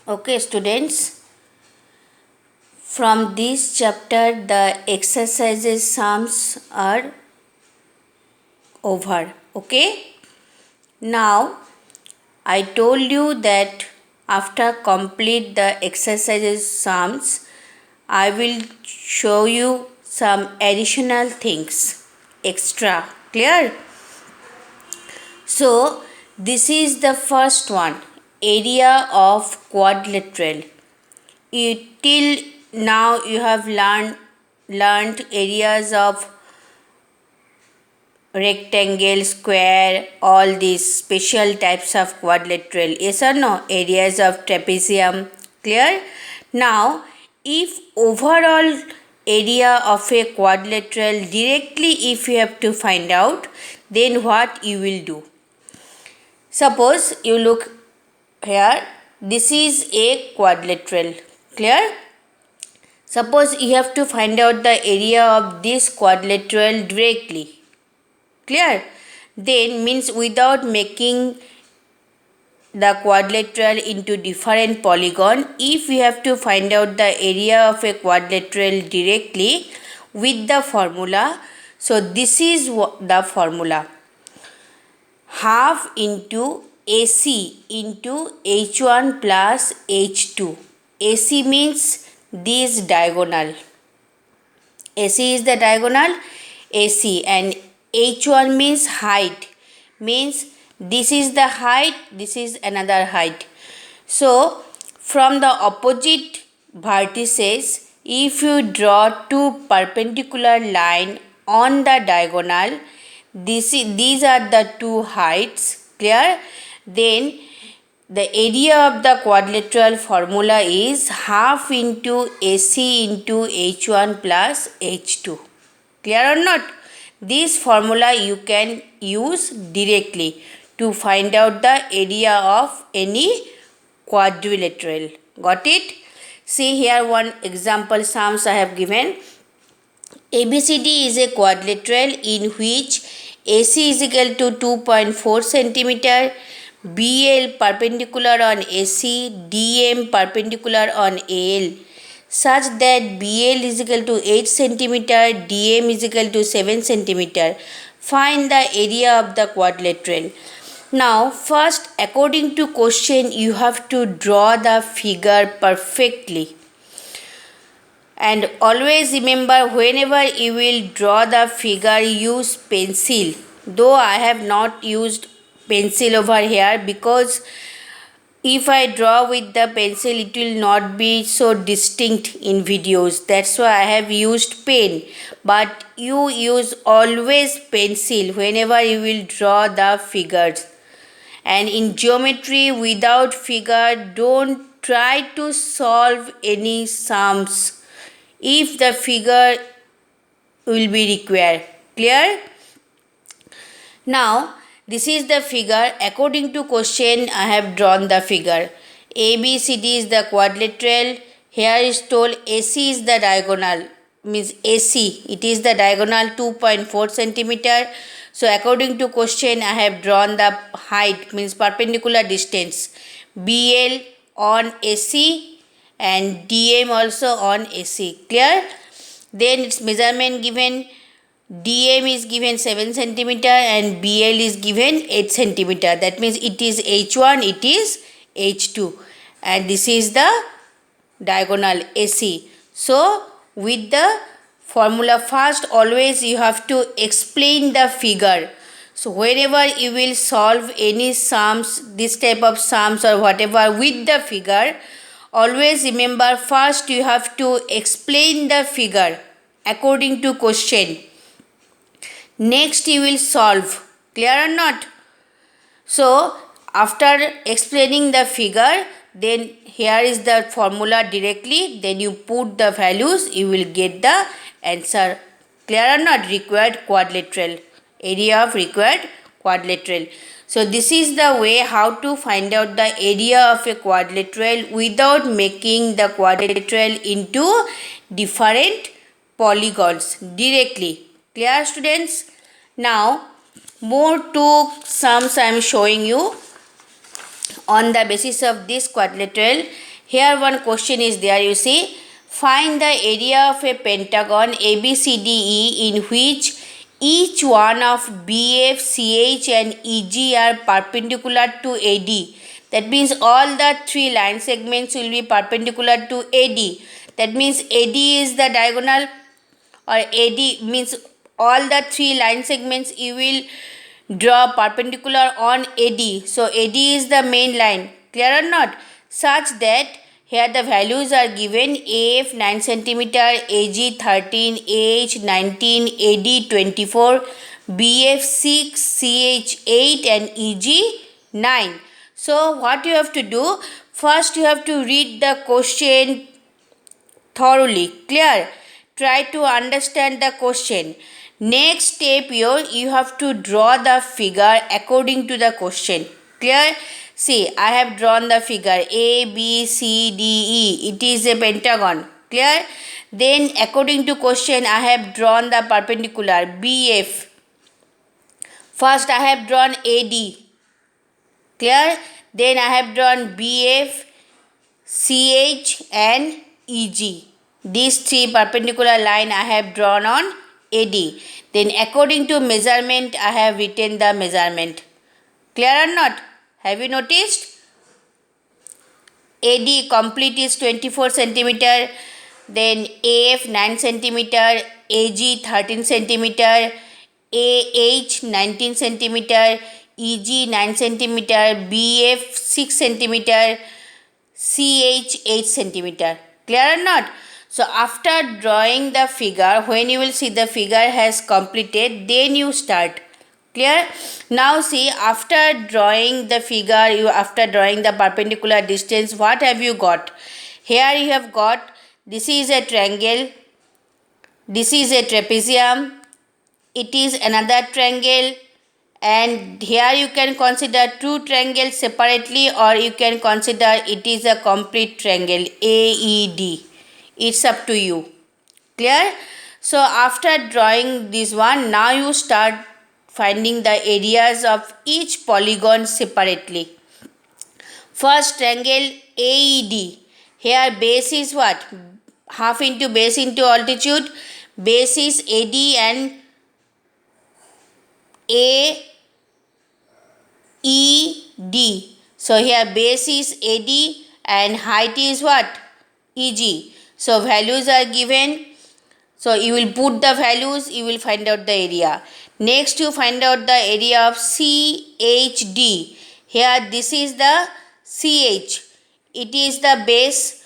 Okay, students, from this chapter, the exercises sums are over. Okay, now I told you that after complete the exercises sums, I will show you some additional things extra. Clear? So, this is the first one, area of quadrilateral. Till now you have learned areas of rectangle, square, all these special types of quadrilateral. Yes or no? Areas of trapezium. Clear? Now, if overall area of a quadrilateral directly if you have to find out, then what you will do? Suppose you look here, this is a quadrilateral. Clear? Suppose you have to find out the area of this quadrilateral directly. Clear? Then means without making the quadrilateral into different polygon, if we have to find out the area of a quadrilateral directly with the formula, so this is the formula. Half into AC into H1 plus H2. AC means this diagonal. AC is the diagonal AC, and H1 means height, means this is the height, this is another height. So from the opposite vertices, if you draw two perpendicular line on the diagonal, these are the two heights. Clear? Then the area of the quadrilateral formula is half into AC into H1 plus H2. Clear or not? This formula you can use directly to find out the area of any quadrilateral. Got it? See here one example sums I have given. ABCD is a quadrilateral in which AC is equal to 2.4 centimeter, BL perpendicular on AC, DM perpendicular on AL, such that BL is equal to 8 centimeter, DM is equal to 7 centimeter. Find the area of the quadrilateral. Now, first, according to question, you have to draw the figure perfectly. And always remember, whenever you will draw the figure, use pencil. Though I have not used pencil over here, because if I draw with the pencil, it will not be so distinct in videos. That's why I have used pen. But you use always pencil whenever you will draw the figures. And in geometry, without figure, don't try to solve any sums if the figure will be required. Clear? Now, this is the figure. According to question, I have drawn the figure. ABCD is the quadrilateral. Here is told AC is the diagonal. Means AC, it is the diagonal 2.4 centimeter. So according to question, I have drawn the height, means perpendicular distance, BL on AC and DM also on AC. Clear? Then its measurement given. DM is given 7 centimeter and BL is given 8 centimeter. That means it is H1, it is H2, and this is the diagonal AC. So with the formula, first always you have to explain the figure. So whenever you will solve any sums, this type of sums or whatever with the figure, always remember first you have to explain the figure according to question. Next you will solve. Clear or not? So after explaining the figure, then here is the formula directly, then you put the values, you will get the answer. Clear or not? Required quadrilateral, area of required quadrilateral. So this is the way how to find out the area of a quadrilateral without making the quadrilateral into different polygons directly. Clear, students? Now more two sums I am showing you on the basis of this quadrilateral. Here one question is there, you see. Find the area of a pentagon ABCDE in which each one of BF, CH and EG are perpendicular to AD. That means all the three line segments will be perpendicular to AD. That means AD is the diagonal, or AD means all the three line segments you will draw perpendicular on AD. So AD is the main line. Clear or not? Such that here the values are given: AF 9 cm, AG 13, AH 19, AD 24, BF 6, CH 8 and EG 9. So what you have to do? First you have to read the question thoroughly. Clear? Try to understand the question. Next step here, you have to draw the figure according to the question. Clear? See, I have drawn the figure A, B, C, D, E. It is a pentagon. Clear? Then according to question, I have drawn the perpendicular BF. First I have drawn AD. Clear? Then I have drawn BF, CH and EG. These three perpendicular line I have drawn on AD. Then according to measurement I have written the measurement. Clear or not? Have you noticed? AD complete is 24 cm. Then AF 9 cm, AG 13 cm, AH 19 cm, EG 9 cm, BF 6 cm, CH 8 cm. Clear or not? So after drawing the figure, when you will see the figure has completed, then you start. Clear? Now see, after drawing the figure, after drawing the perpendicular distance, what have you got? Here you have got, this is a triangle, this is a trapezium, it is another triangle, and here you can consider two triangles separately, or you can consider it is a complete triangle AED. It's up to you. Clear? So after drawing this one, now you start finding the areas of each polygon separately. First triangle AED. Here base is what? Half into base into altitude. Base is AD and AED. So here base is AD and height is what? EG. So values are given. So you will put the values, you will find out the area. Next you find out the area of CHD. Here this is the CH. It is the base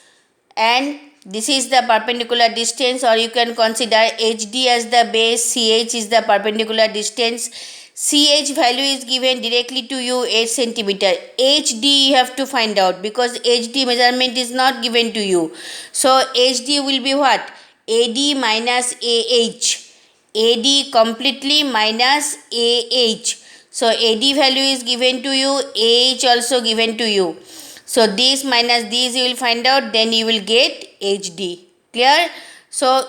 and this is the perpendicular distance, or you can consider HD as the base, CH is the perpendicular distance. CH value is given directly to you 8 cm. HD you have to find out because HD measurement is not given to you. So HD will be what? AD minus AH. AD completely minus AH. So AD value is given to you, AH also given to you. So this minus this you will find out, then you will get HD. Clear? So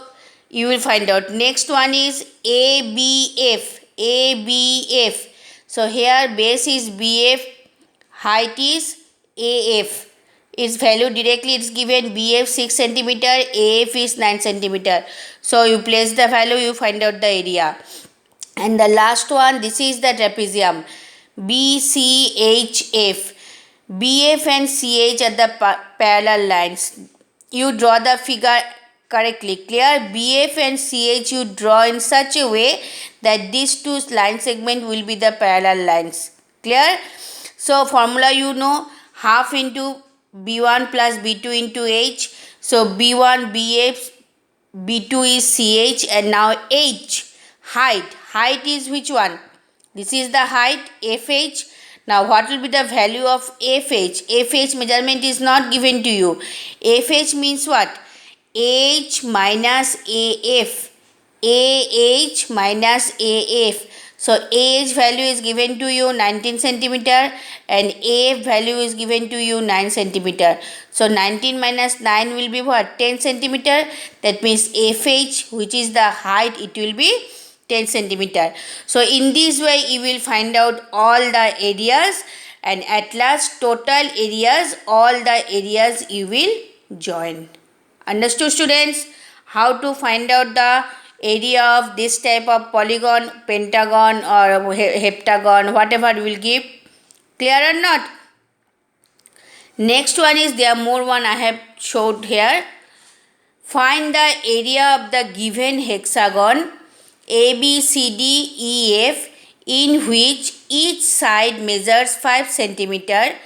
you will find out. Next one is ABF. ABF. So here base is BF, height is AF. Its value directly it's given BF 6 cm, AF is 9 cm. So you place the value, you find out the area. And the last one, this is the trapezium. BCHF. BF and CH are the parallel lines. You draw the figure correctly. Clear? BF and CH you draw in such a way that these two line segment will be the parallel lines. Clear? So formula you know, half into B1 plus B2 into H. So B1 BF, B2 is CH, and now H, height. Height is which one? This is the height, FH. Now what will be the value of FH? FH measurement is not given to you. FH means what? H minus AF. AH minus AF. So AH value is given to you 19 cm and AF value is given to you 9 cm. So 19 minus 9 will be what? 10 cm. That means FH, which is the height, it will be 10 cm. So in this way you will find out all the areas and at last total areas, all the areas you will join. Understood, students? How to find out the area of this type of polygon, pentagon or heptagon, whatever will give. Clear or not? Next one is, there are more one I have showed here. Find the area of the given hexagon ABCDEF in which each side measures 5 cm,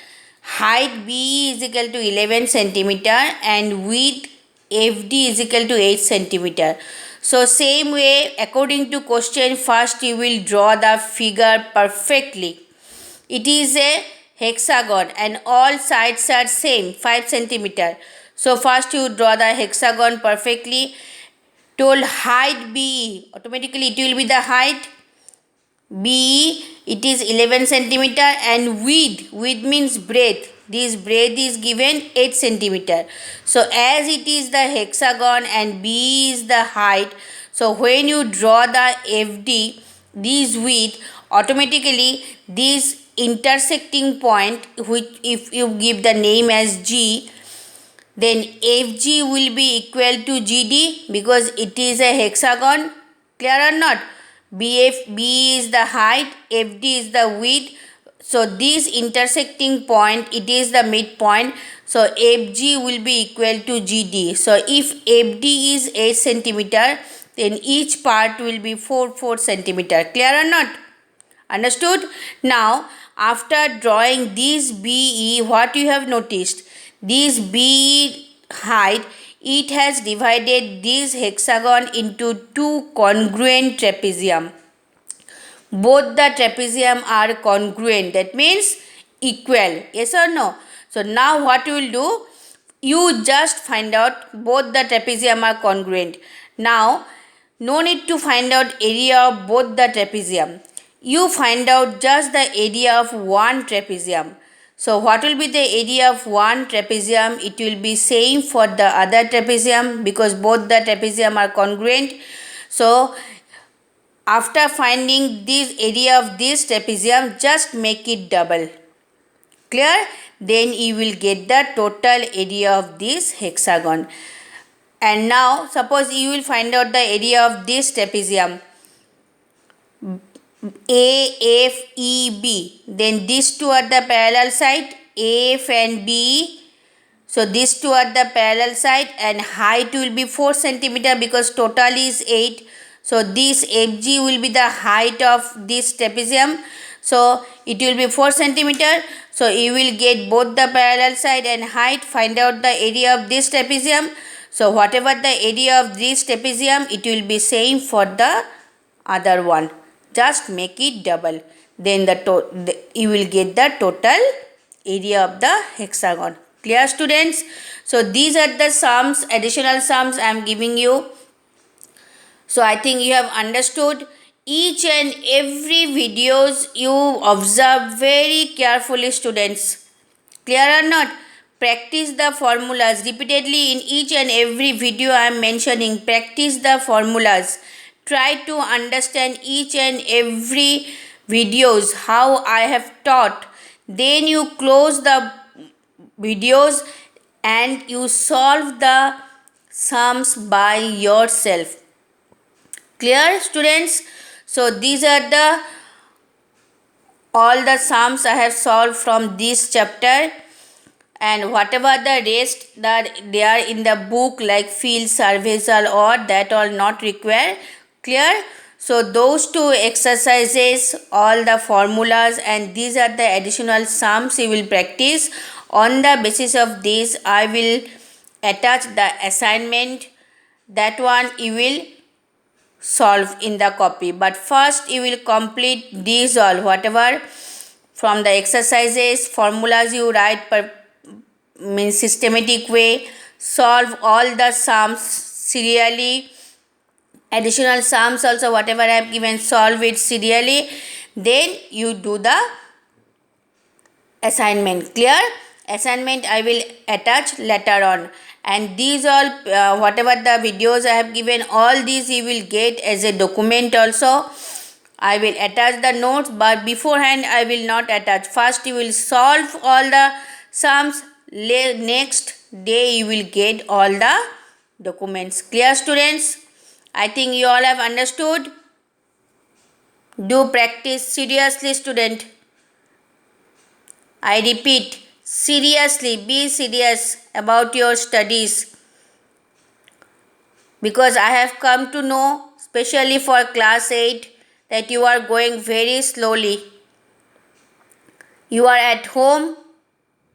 height BE is equal to 11 cm and width FD is equal to 8 cm. So same way, according to question, first you will draw the figure perfectly. It is a hexagon and all sides are same 5 cm. So first you draw the hexagon perfectly. Told height BE, automatically it will be the height BE, it is 11 centimeter, and width means breadth. This breadth is given 8 centimeter. So as it is the hexagon and BE is the height, so when you draw the FD, this width, automatically this intersecting point, which if you give the name as G, then FG will be equal to GD because it is a hexagon. Clear or not? B is the height, FD is the width. So this intersecting point, it is the midpoint. So FG will be equal to GD. So if FD is 8 centimeter, then each part will be 4 centimeter. Clear or not? Understood? Now, after drawing this BE, what you have noticed? This BE height, it has divided this hexagon into two congruent trapezium. Both the trapezium are congruent, that means equal. Yes or no? So now what you will do? You just find out both the trapezium are congruent. Now, no need to find out area of both the trapezium. You find out just the area of one trapezium. So what will be the area of one trapezium? It will be same for the other trapezium because both the trapezium are congruent. So after finding this area of this trapezium, just make it double. Clear? Then you will get the total area of this hexagon. And now suppose you will find out the area of this trapezium AFEB. Then these two are the parallel side, AF and BE. So these two are the parallel side and height will be 4 centimeter because total is 8. So this FG will be the height of this trapezium. So it will be 4 centimeter. So you will get both the parallel side and height. Find out the area of this trapezium. So whatever the area of this trapezium, it will be same for the other one. Just make it double. Then you will get the total area of the hexagon. Clear, students? So these are the sums, additional sums I am giving you. So I think you have understood. Each and every videos you observe very carefully, students. Clear or not? Practice the formulas repeatedly in each and every video I am mentioning. Practice the formulas. Try to understand each and every videos how I have taught. Then you close the videos and you solve the sums by yourself. Clear, students? So these are the all the sums I have solved from this chapter, and whatever the rest that they are in the book like field surveys or that all not required. Clear? So those two exercises, all the formulas, and these are the additional sums you will practice. On the basis of this, I will attach the assignment. That one you will solve in the copy. But first you will complete these all, whatever from the exercises, formulas you write per means systematic way. Solve all the sums serially. Additional sums also whatever I have given, solve it serially. Then you do the assignment. Clear? Assignment I will attach later on. And these all whatever the videos I have given, all these you will get as a document also. I will attach the notes, but beforehand I will not attach. First you will solve all the sums. Next day you will get all the documents. Clear, students? I think you all have understood. Do practice seriously, student. I repeat, seriously, be serious about your studies, because I have come to know, especially for class 8, that you are going very slowly. You are at home,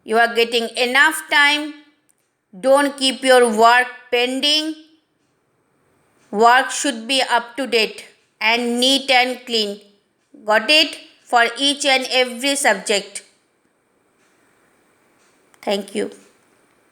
you are getting enough time. Don't keep your work pending. Work should be up to date and neat and clean. Got it? For each and every subject. Thank you.